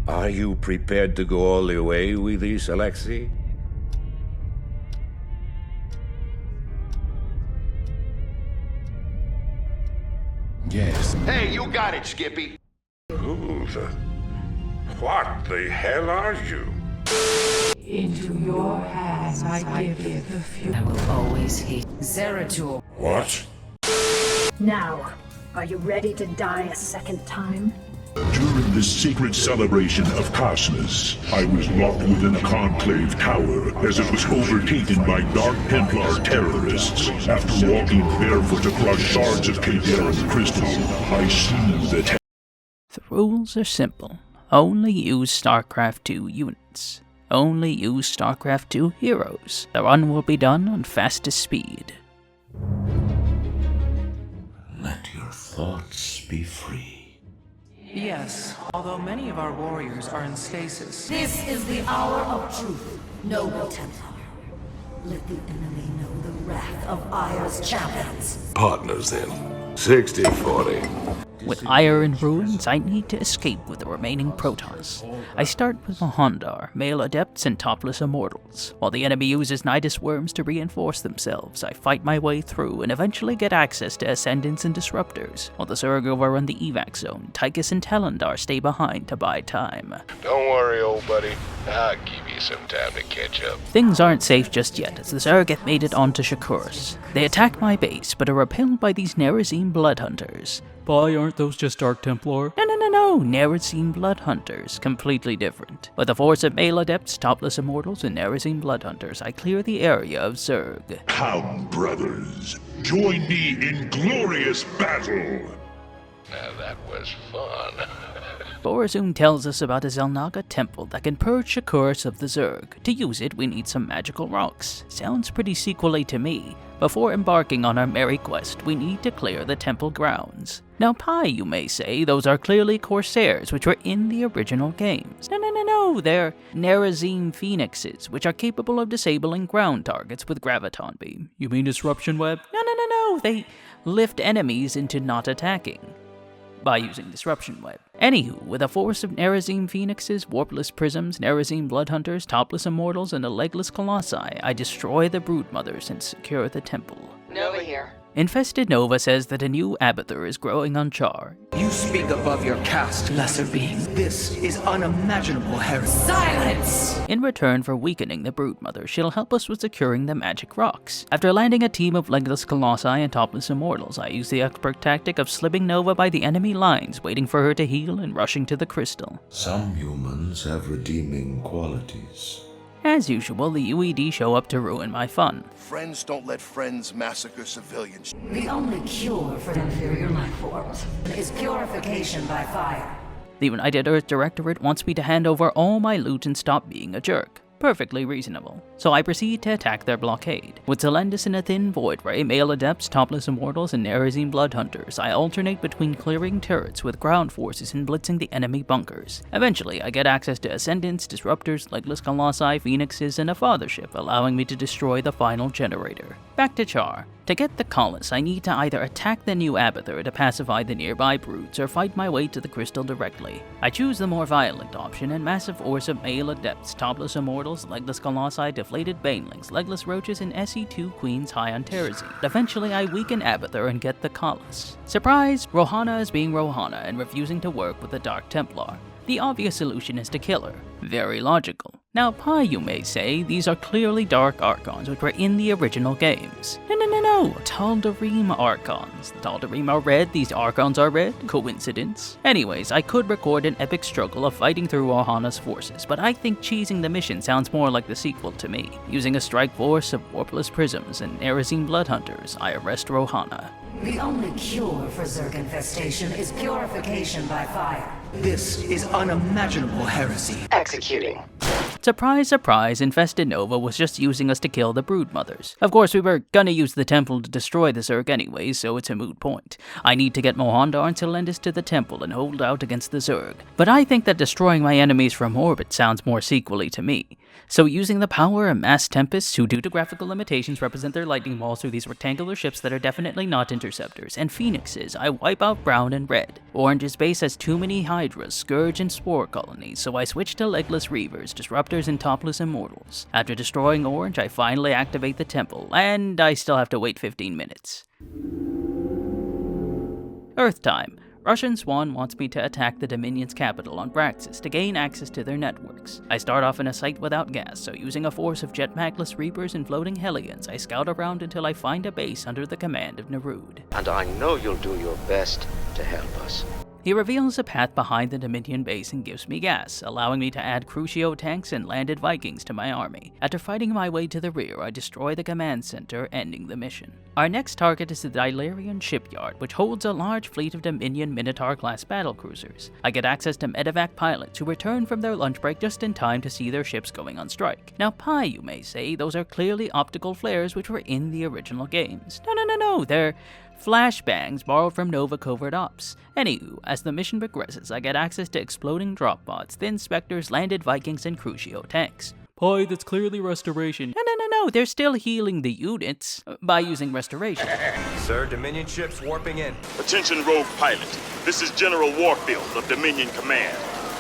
Are you prepared to go all the way with this, Alexei? Yes. Hey, you got it, Skippy. What the hell are you? Into your hands I give the future. I will always hate Zeratul. What? Now, are you ready to die a second time? During the secret celebration of Tarsonis, I was locked within a conclave tower as it was overtaken by Dark Templar terrorists. After walking barefoot across shards of Caldera crystal, I seized the The rules are simple. Only use Starcraft 2 units. Only use Starcraft 2 heroes. The run will be done on fastest speed. Let your thoughts be free. Yes, although many of our warriors are in stasis. This is the hour of truth, noble Templar. Let the enemy know the wrath of Ire's champions. Partners then. 60-40. With Ire in ruins, I need to escape with the remaining Protons. I start with Mohandar, male adepts and topless immortals. While the enemy uses Nidus worms to reinforce themselves, I fight my way through and eventually get access to Ascendants and Disruptors. While the Zerg overrun the evac zone, Tychus and Talendar stay behind to buy time. Don't worry, old buddy. I'll give you some time to catch up. Things aren't safe just yet, as the Zerg have made it onto Shakuris. They attack my base, but are repelled by these Nerazim bloodhunters. Boy, aren't those just Dark Templar? No, Nerazim bloodhunters, completely different. With a force of male adepts, topless immortals, and Nerazim bloodhunters, I clear the area of Zerg. Come, brothers, join me in glorious battle! Now that was fun. Borazun tells us about a elnaga temple that can purge Shakuris of the Zerg. To use it, we need some magical rocks. Sounds pretty sequel-y to me. Before embarking on our merry quest, we need to clear the temple grounds. Now Pi, you may say, those are clearly Corsairs, which were in the original games. No, they're Nerazim Phoenixes, which are capable of disabling ground targets with Graviton Beam. You mean Disruption Web? No, they lift enemies into not attacking by using Disruption Web. Anywho, with a force of Nerazim Phoenixes, Warpless Prisms, Nerazim Bloodhunters, Topless Immortals, and a Legless Colossi, I destroy the Broodmothers and secure the temple. Nova here. Infested Nova says that a new Abathur is growing on Char. You speak above your caste, lesser being. This is unimaginable heresy. Silence! In return for weakening the Broodmother, she'll help us with securing the magic rocks. After landing a team of Legless Colossi and Topless Immortals, I use the expert tactic of slipping Nova by the enemy lines, waiting for her to heal and rushing to the crystal. Some humans have redeeming qualities. As usual, the UED show up to ruin my fun. Friends don't let friends massacre civilians. The only cure for inferior life forms is purification by fire. The United Earth Directorate wants me to hand over all my loot and stop being a jerk. Perfectly reasonable. So I proceed to attack their blockade. With Zelendis and a thin void ray, male adepts, topless immortals, and Nerazim bloodhunters, I alternate between clearing turrets with ground forces and blitzing the enemy bunkers. Eventually, I get access to Ascendants, Disruptors, Legless Colossi, Phoenixes, and a Fathership, allowing me to destroy the final generator. Back to Char. To get the Colossus, I need to either attack the new Abathur to pacify the nearby brutes or fight my way to the crystal directly. I choose the more violent option and massive force of male adepts, topless immortals, legless colossi, deflated banelings, legless roaches, and SC2 queens high on Terrazine. Eventually, I weaken Abathur and get the Colossus. Surprise! Rohana is being Rohana and refusing to work with the Dark Templar. The obvious solution is to kill her. Very logical. Now, Pi, you may say, these are clearly Dark Archons which were in the original games. No, Tal'Darim Archons. The Tal'Darim are red, these Archons are red? Coincidence? Anyways, I could record an epic struggle of fighting through Ohana's forces, but I think cheesing the mission sounds more like the sequel to me. Using a strike force of Warpless Prisms and Nerazim Bloodhunters, I arrest Rohana. The only cure for Zerg infestation is purification by fire. This is unimaginable heresy. Executing. Surprise, surprise, Infested Nova was just using us to kill the Broodmothers. Of course, we were gonna use the temple to destroy the Zerg anyways, so it's a moot point. I need to get Mohandar and Zelendis to the temple and hold out against the Zerg. But I think that destroying my enemies from orbit sounds more sequel-y to me. So using the power of mass tempests, who due to graphical limitations represent their lightning balls through these rectangular ships that are definitely not interceptors, and phoenixes, I wipe out brown and red. Orange's base has too many hydras, scourge, and spore colonies, so I switch to legless reavers, disruptors, and topless immortals. After destroying orange, I finally activate the temple, and I still have to wait 15 minutes. Earth time. Russian Swan wants me to attack the Dominion's capital on Braxis to gain access to their networks. I start off in a site without gas, so using a force of jetpackless reapers and floating hellions, I scout around until I find a base under the command of Nerud. And I know you'll do your best to help us. He reveals a path behind the Dominion base and gives me gas, allowing me to add Crucio tanks and landed Vikings to my army. After fighting my way to the rear, I destroy the command center, ending the mission. Our next target is the Dilarian shipyard, which holds a large fleet of Dominion Minotaur-class battlecruisers. I get access to medevac pilots who return from their lunch break just in time to see their ships going on strike. Now pie, you may say, those are clearly optical flares which were in the original games. No, they're flashbangs borrowed from Nova Covert Ops. Anywho, as the mission progresses, I get access to exploding drop bots, thin specters, landed Vikings, and Crucio tanks. Pie, that's clearly restoration. No, they're still healing the units by using restoration. Sir, Dominion ships warping in. Attention, rogue pilot. This is General Warfield of Dominion Command.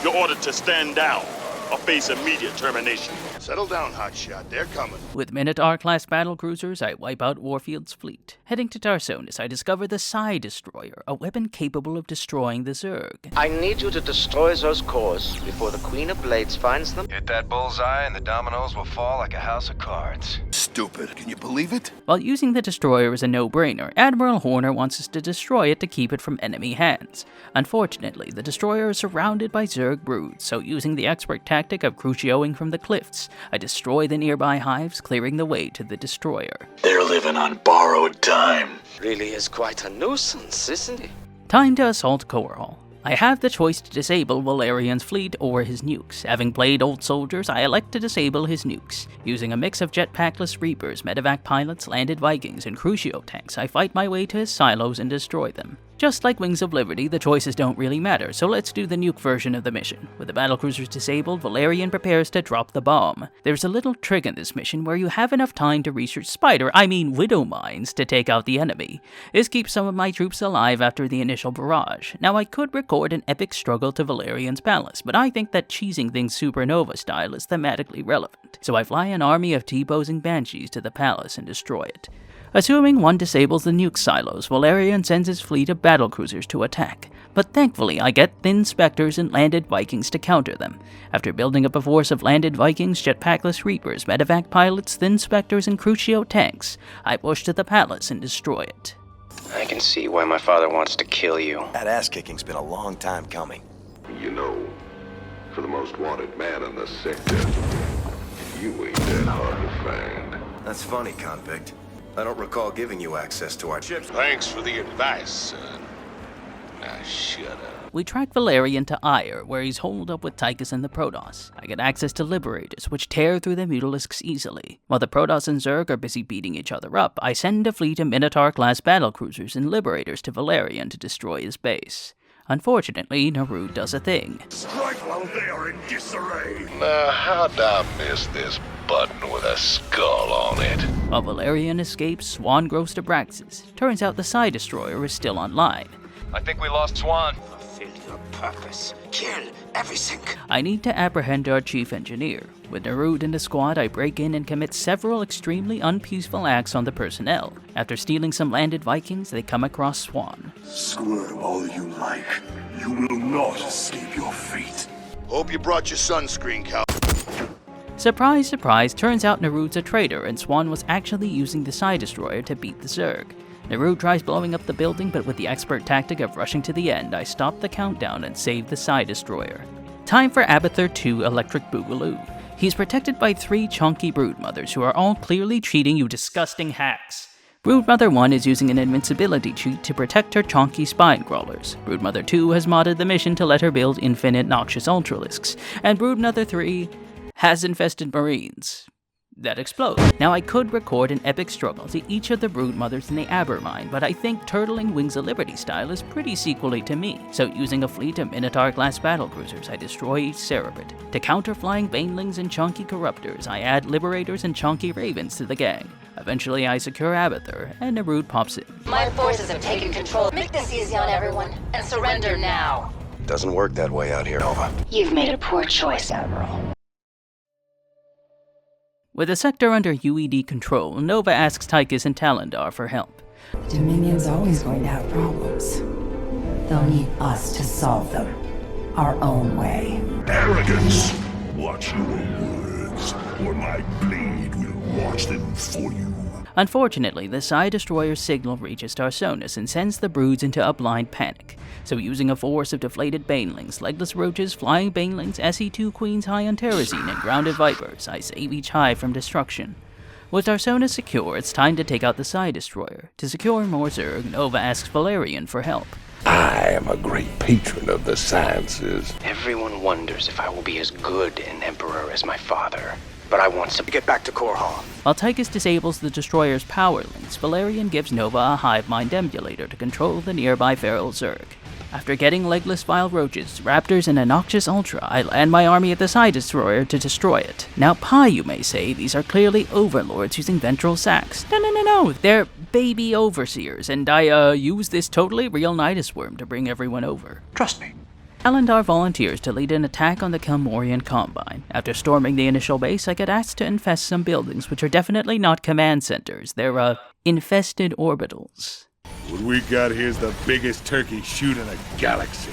You're ordered to stand down or face immediate termination. Settle down, hotshot. They're coming. With Minotaur-class battlecruisers, I wipe out Warfield's fleet. Heading to Tarsonis, I discover the Psi Destroyer, a weapon capable of destroying the Zerg. I need you to destroy those cores before the Queen of Blades finds them. Hit that bullseye and the dominoes will fall like a house of cards. Stupid. Can you believe it? While using the destroyer is a no-brainer, Admiral Horner wants us to destroy it to keep it from enemy hands. Unfortunately, the destroyer is surrounded by Zerg broods, so using the expert tactic of crucioing from the cliffs, I destroy the nearby hives, clearing the way to the destroyer. They're living on borrowed time. Really is quite a nuisance, isn't he? Time to assault Korhal. I have the choice to disable Valerian's fleet or his nukes. Having played Old Soldiers, I elect to disable his nukes. Using a mix of jetpackless Reapers, medevac pilots, landed Vikings, and Crucio tanks, I fight my way to his silos and destroy them. Just like Wings of Liberty, the choices don't really matter, so let's do the nuke version of the mission. With the battlecruisers disabled, Valerian prepares to drop the bomb. There's a little trick in this mission where you have enough time to research Widow mines to take out the enemy. This keeps some of my troops alive after the initial barrage. Now I could record an epic struggle to Valerian's palace, but I think that cheesing things supernova style is thematically relevant. So I fly an army of T-posing banshees to the palace and destroy it. Assuming one disables the nuke silos, Valerian sends his fleet of battlecruisers to attack, but thankfully I get thin specters and landed Vikings to counter them. After building up a force of landed Vikings, jetpackless Reapers, medevac pilots, thin specters, and Crucio tanks, I push to the palace and destroy it. I can see why my father wants to kill you. That ass-kicking's been a long time coming. You know, for the most wanted man in the sector, you ain't that hard to find. That's funny, convict. I don't recall giving you access to our ships. Thanks for the advice, son. Now shut up. We track Valerian to Ire, where he's holed up with Tychus and the Protoss. I get access to Liberators, which tear through the Mutalisks easily. While the Protoss and Zerg are busy beating each other up, I send a fleet of Minotaur-class battlecruisers and Liberators to Valerian to destroy his base. Unfortunately, Nerud does a thing. Strike while they are in disarray. Now, how'd I miss this button with a skull on it? While Valerian escapes, Swan grows to Braxis. Turns out the Psi Destroyer is still online. I think we lost Swan. Fulfill your purpose. Kill everything. I need to apprehend our chief engineer. With Nerud in the squad, I break in and commit several extremely unpeaceful acts on the personnel. After stealing some landed Vikings, they come across Swan. Squirm all you like. You will not escape your fate. Hope you brought your sunscreen, Cal. Surprise, surprise, turns out Nerud's a traitor and Swan was actually using the Psi Destroyer to beat the Zerg. Nerud tries blowing up the building, but with the expert tactic of rushing to the end, I stop the countdown and save the Psi Destroyer. Time for Abathur 2 Electric Boogaloo. He's protected by 3 chunky broodmothers who are all clearly cheating, you disgusting hacks. Broodmother 1 is using an invincibility cheat to protect her chonky spine crawlers. Broodmother 2 has modded the mission to let her build infinite noxious ultralisks. And Broodmother 3 has infested marines. that explode. Now I could record an epic struggle to each of the brood mothers in the Abermine, but I think turtling Wings of Liberty style is pretty sequely to me. So using a fleet of Minotaur-class battlecruisers, I destroy each Cerebrit. To counter flying Banelings and chunky Corruptors, I add Liberators and chunky Ravens to the gang. Eventually I secure Abathur, and a brood pops in. My forces have taken control. Make this easy on everyone, and surrender now. Doesn't work that way out here, Nova. You've made a poor choice, Admiral. With the sector under UED control, Nova asks Tychus and Talendar for help. Dominion's always going to have problems. They'll need us to solve them. Our own way. Arrogance! Watch your words, or my blade will watch them for you. Unfortunately, the Side Destroyer's signal reaches Tarsonis and sends the broods into a blind panic. So using a force of deflated Banelings, Legless Roaches, Flying Banelings, SC2 Queens high on Terrazine, and Grounded Vipers, I save each hive from destruction. With Tarsonis secure, it's time to take out the Side Destroyer. To secure more Zerg, Nova asks Valerian for help. I am a great patron of the sciences. Everyone wonders if I will be as good an emperor as my father. But I want to get back to Korhal. While Tychus disables the destroyer's power links, Valerian gives Nova a hive mind emulator to control the nearby feral Zerg. After getting legless vile roaches, raptors, and a noxious ultra, I land my army at the Side Destroyer to destroy it. Now pie, you may say, these are clearly overlords using ventral sacs. No, they're baby overseers, and I use this totally real Nidus worm to bring everyone over. Trust me. Talendar volunteers to lead an attack on the Kelmorian Combine. After storming the initial base, I get asked to infest some buildings, which are definitely not command centers. They're, infested orbitals. What we got here's the biggest turkey shoot in a galaxy.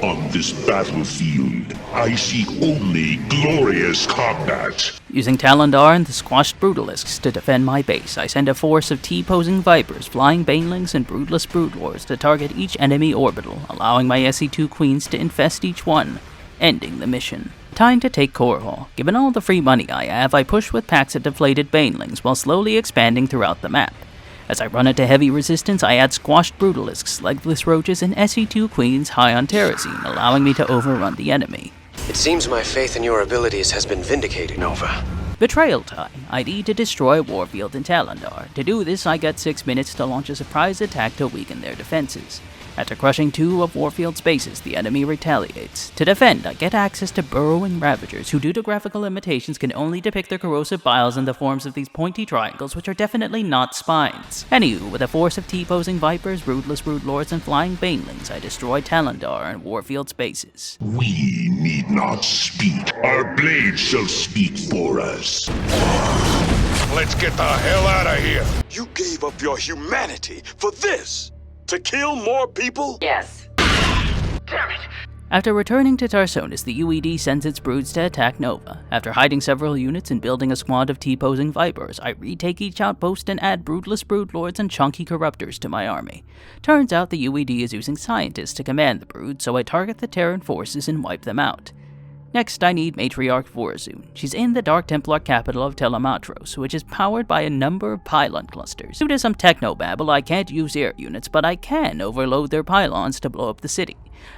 On this battlefield, I see only glorious combat. Using Talendar and the squashed Brutalisks to defend my base, I send a force of T-posing Vipers, Flying Banelings, and Broodless Broodlords to target each enemy orbital, allowing my SC2 Queens to infest each one, ending the mission. Time to take Korhal. Given all the free money I have, I push with packs of deflated Banelings while slowly expanding throughout the map. As I run into heavy resistance, I add squashed Brutalisks, Legless Roaches, and SC2 Queens high on Terrazine, allowing me to overrun the enemy. It seems my faith in your abilities has been vindicated, Nova. Betrayal time. I need to destroy Warfield and Talendar. To do this, I get 6 minutes to launch a surprise attack to weaken their defenses. After crushing 2 of Warfield's bases, the enemy retaliates. To defend, I get access to burrowing Ravagers, who due to graphical limitations can only depict their corrosive biles in the forms of these pointy triangles, which are definitely not spines. Anywho, with a force of T-posing Vipers, Broodless Broodlords, and Flying Banelings, I destroy Talendar and Warfield's bases. We need not speak. Our blade shall speak for us. Let's get the hell out of here. You gave up your humanity for this? To kill more people? Yes. Damn it! After returning to Tarsonis, the UED sends its broods to attack Nova. After hiding several units and building a squad of T-posing Vipers, I retake each outpost and add Broodless Broodlords and chunky Corruptors to my army. Turns out the UED is using scientists to command the brood, so I target the Terran forces and wipe them out. Next, I need Matriarch Vorazun. She's in the Dark Templar capital of Telematros, which is powered by a number of pylon clusters. Due to some technobabble, I can't use air units, but I can overload their pylons to blow up the city.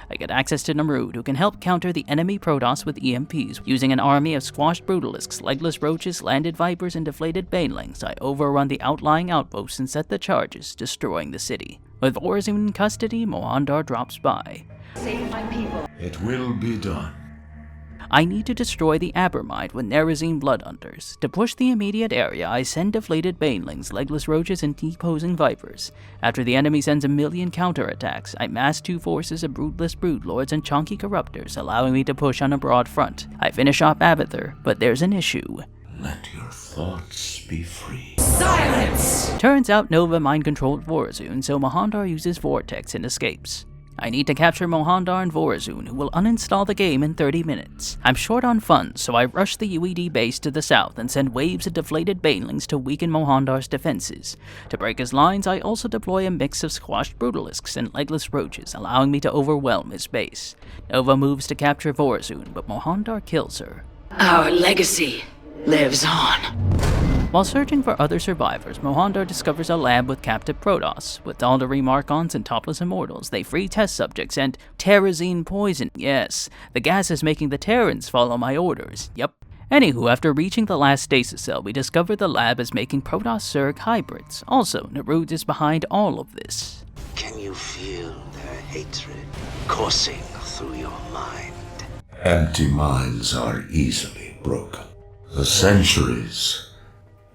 I get access to Namrud, who can help counter the enemy Protoss with EMPs. Using an army of squashed Brutalisks, Legless Roaches, Landed Vipers, and deflated Banelings, I overrun the outlying outposts and set the charges, destroying the city. With Vorazun in custody, Mohandar drops by. Save my people. It will be done. I need to destroy the Abermide with Nerazine Bloodhunters. To push the immediate area, I send deflated Banelings, Legless Roaches, and T-posing Vipers. After the enemy sends a million counterattacks, I mass 2 forces of Broodless Broodlords and chunky Corruptors, allowing me to push on a broad front. I finish off Abathur, but there's an issue. Let your thoughts be free. Silence! Turns out Nova mind-controlled Vorazun, so Mohandar uses Vortex and escapes. I need to capture Mohandar and Vorazun, who will uninstall the game in 30 minutes. I'm short on funds, so I rush the UED base to the south and send waves of deflated Banelings to weaken Mohandar's defenses. To break his lines, I also deploy a mix of squashed Brutalisks and Legless Roaches, allowing me to overwhelm his base. Nova moves to capture Vorazun, but Mohandar kills her. Our legacy lives on. While searching for other survivors, Mohandar discovers a lab with captive Protoss. With Aldari Markons and Topless Immortals, they free test subjects and Terrazine poison. Yes, the gas is making the Terrans follow my orders. Yep. Anywho, after reaching the last stasis cell, we discover the lab is making Protoss-Zerg hybrids. Also, Narud is behind all of this. Can you feel their hatred coursing through your mind? Empty minds are easily broken. The centuries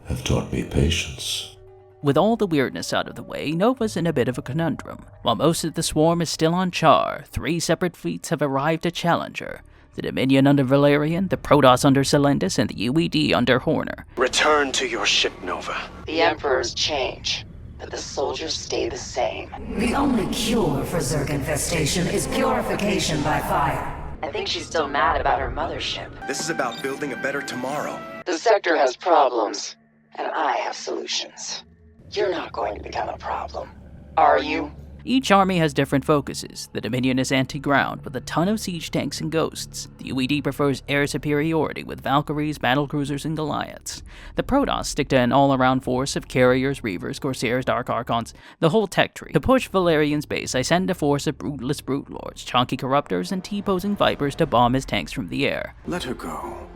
have taught me patience. With all the weirdness out of the way, Nova's in a bit of a conundrum. While most of the swarm is still on Char, 3 separate fleets have arrived to challenge her. The Dominion under Valerian, the Protoss under Celendis, and the UED under Horner. Return to your ship, Nova. The Emperors change, but the soldiers stay the same. The only cure for Zerg infestation is purification by fire. I think she's still mad about her mothership. This is about building a better tomorrow. The sector has problems, and I have solutions. You're not going to become a problem, are you? Each army has different focuses. The Dominion is anti-ground, with a ton of siege tanks and ghosts. The UED prefers air superiority, with Valkyries, battlecruisers, and Goliaths. The Protoss stick to an all-around force of carriers, reavers, corsairs, dark archons, the whole tech tree. To push Valerian's base, I send a force of brutalist brute lords, chunky corruptors, and T-posing vipers to bomb his tanks from the air. Let her go.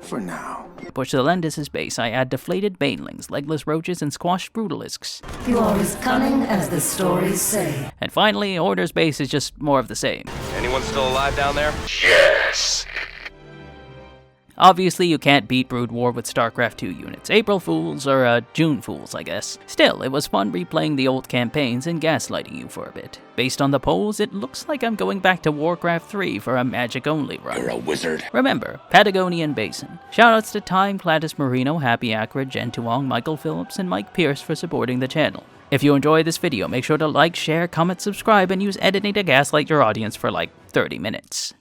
For now. To push Celendis' base, I add deflated banelings, legless roaches, and squashed brutalisks. You are as cunning as the stories say. And finally, Order's base is just more of the same. Anyone still alive down there? Yes. Obviously, you can't beat Brood War with Starcraft 2 units. April Fools, or June Fools, I guess. Still, it was fun replaying the old campaigns and gaslighting you for a bit. Based on the polls, it looks like I'm going back to Warcraft 3 for a magic-only run. You're a wizard. Remember, Patagonian Basin. Shoutouts to Time, Cladis Marino, Happy Acrid, Jen Tuong, Michael Phillips, and Mike Pierce for supporting the channel. If you enjoyed this video, make sure to like, share, comment, subscribe, and use editing to gaslight your audience for like 30 minutes.